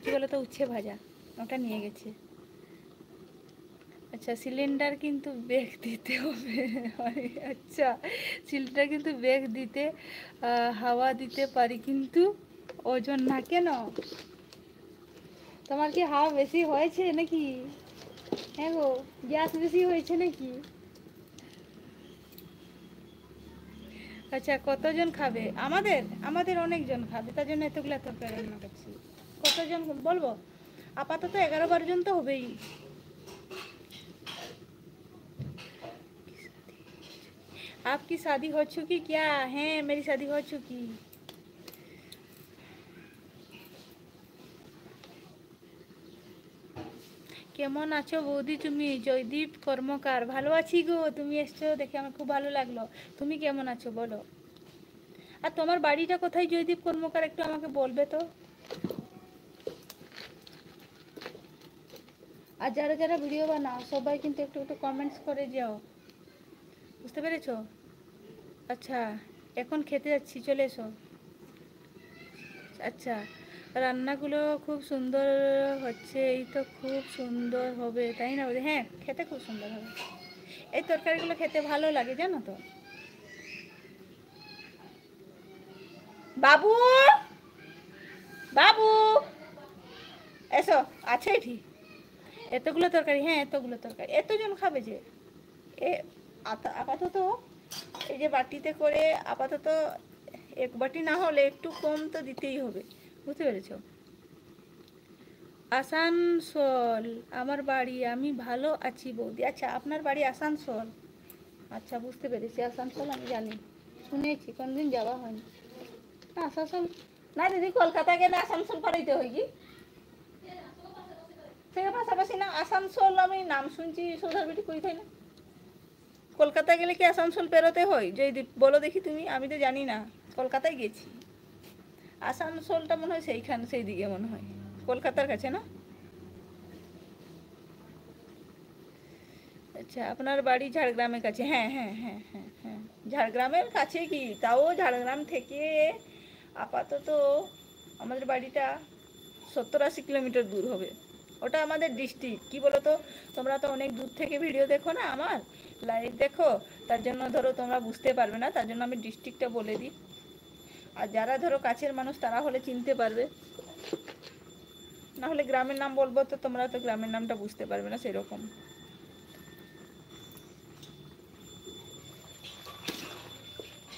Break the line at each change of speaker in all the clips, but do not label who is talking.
কী বলো তো, উচ্ছে ভাজা, ওটা নিয়ে গেছে। আচ্ছা, সিলিন্ডার কিন্তু ব্যাগ দিতে হবে। আচ্ছা, সিলিন্ডার কিন্তু ব্যাগ দিতে, হাওয়া দিতে পারি কিন্তু ওজন না। কেন, তোমার কি হাওয়া বেশি হয়েছে নাকি? হ্যাঁ গো, গ্যাস বেশি হয়েছে নাকি? আচ্ছা, কতজন খাবে? আমাদের আমাদের অনেকজন খাবে, তার জন্য এতগুলো তরকারি রান্না করছি। কতজন বলবো? আপাতত 11-12 জন তো হবেই। आपकी शादी हो चुकी क्या है? मेरी शादी हो चुकी। কেমন আছো বৌদি তুমি? জয়দীপ কর্মকার। ভালো আছি গো, তুমি এসছো দেখে আমার খুব ভালো লাগলো। তুমি কেমন আছো বলো? আর তোমার বাড়িটা কোথায় জয়দীপ কর্মকার, একটু আমাকে বলবে তো। আর যারা যারা ভিডিও বানাও সবাই কিন্তু একটু একটু কমেন্টস করে যাও, বুঝতে পেরেছো? আচ্ছা, এখন খেতে যাচ্ছি, চলে এসো। আচ্ছা, রান্নাগুলো খুব সুন্দর হচ্ছে, এই তো খুব সুন্দর হবে তাই না? হ্যাঁ, খেতে খুব সুন্দর হবে। এই তরকারিগুলো খেতে ভালো লাগে জানো তো। বাবু, বাবু এসো, আছে ঠিক। এতগুলো তরকারি, হ্যাঁ এতগুলো তরকারি, এতজন খাবে যে। এ আপাতত এই যে বাটিতে করে আপাতত এক বাটি না হলে একটু কম তো দিতেই হবে, বুঝতে পেরেছো? আসানসোল আমার বাড়ি। আমি ভালো আছি বৌদি। আচ্ছা, আপনার বাড়ি আসানসোল? আচ্ছা, বুঝতে পেরেছি। আসানসোল আমি জানি, শুনেছি, কোনদিন যাওয়া হয়নি। আসানসোল না দিদি, কলকাতা গেলে আসানসোল পাড়াইতে হয় কি? থেকে পাশাপাশি না, আসানসোল আমি নাম শুনছি, সৌধার বেটি কই থাই না। কলকাতা গেলে কি আসানসোল পেরোতে হয়? যদি বলো দেখি তুমি, আমি তো জানি না, কলকাতায় গেছি। আসানসোলটা মনে হয় সেইখান, সেই দিকে মনে হয়, কলকাতার কাছে না? আচ্ছা, আপনার বাড়ি ঝাড়গ্রামের কাছে? হ্যাঁ হ্যাঁ হ্যাঁ হ্যাঁ হ্যাঁ, ঝাড়গ্রামের কাছে কি, তাও ঝাড়গ্রাম থেকে আপাতত আমাদের বাড়িটা 70-80 কিলোমিটার দূর হবে। ওটা আমাদের ডিস্ট্রিক্ট, কী বলো তো, তোমরা তো অনেক দূর থেকে ভিডিও দেখো না, আমার লাইভ দেখো, তার জন্য ধরো তোমরা বুঝতে পারবে না, তার জন্য আমি ডিস্ট্রিক্টটা বলে দিই। আর যারা ধরো কাছের মানুষ তারা হলে চিনতে পারবে, না হলে গ্রামের নাম বলবো তো তোমরা তো গ্রামের নামটা বুঝতে পারবে না সেরকম।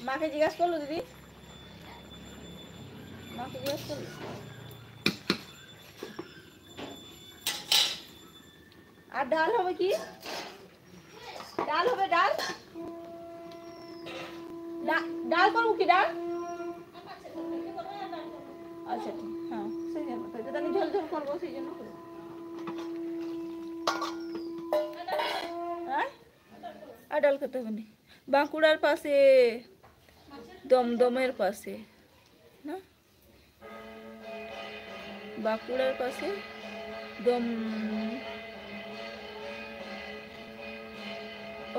মাকে জিজ্ঞাসা করলো দিদি, মাকে জিজ্ঞাসা করলো। আর ডাল হবে কি? ডাল হবে, ডাল ডাল করবো কি, ডাল? আচ্ছা ঠিক, হ্যাঁ সেই জন্য তো আমি ঝোল ঝোল করবো, সেই জন্য করবো। হ্যাঁ, আর ডাল খেতে হবে না। বাঁকুড়ার পাশে, দমদমের পাশে না, বাঁকুড়ার পাশে দম,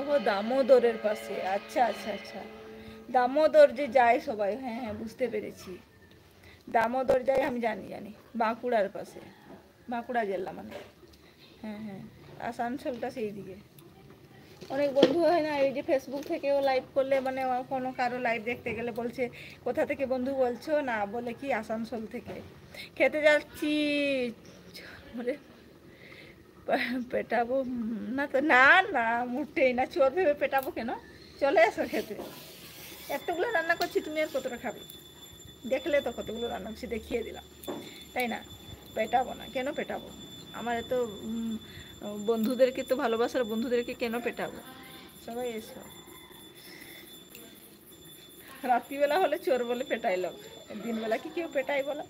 ও দামোদরের পাশে। আচ্ছা আচ্ছা আচ্ছা, দামোদর যে যায় সবাই, হ্যাঁ হ্যাঁ বুঝতে পেরেছি, দামোদর যায়, আমি জানি জানি, বাঁকুড়ার পাশে, বাঁকুড়া জেলা মানে। হ্যাঁ হ্যাঁ, আসানসোলটা সেই দিকে। অনেক বন্ধু হয় না, এই যে ফেসবুক থেকেও লাইভ করলে, মানে কোনো কারো লাইভ দেখতে গেলে বলছে কোথা থেকে বন্ধু বলছো, না বলে কি আসানসোল থেকে। খেতে যাচ্ছি, বলে পেটাবো না তো, না না মুটেই না, চোর ভেবে পেটাবো কেন, চলে এসো খেতে। এতগুলো রান্না করছি, তুমি আর কতটা খাবে? দেখলে তো কতগুলো রান্না করছি, দেখিয়ে দিলাম, তাই না? পেটাবো না, কেন পেটাবো? আমার এত বন্ধুদেরকে তো, ভালোবাসার বন্ধুদেরকে কেন পেটাবো? সবাই এসো। রাত্রিবেলা হলে চোর বলে পেটাই লোক, দিনবেলা কি কেউ পেটাই বলো?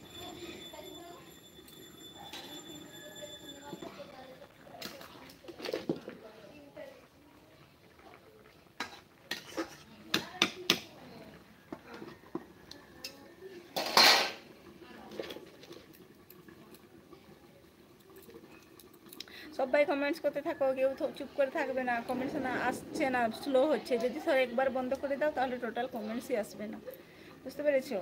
সবাই কমেন্টস করতে থাকো, কেউ চুপ করে থাকবে না। কমেন্টস না আসছে না, স্লো হচ্ছে, যদি স্যার একবার বন্ধ করে দাও তাহলে টোটাল কমেন্টসই আসবে না, বুঝতে পেরেছো?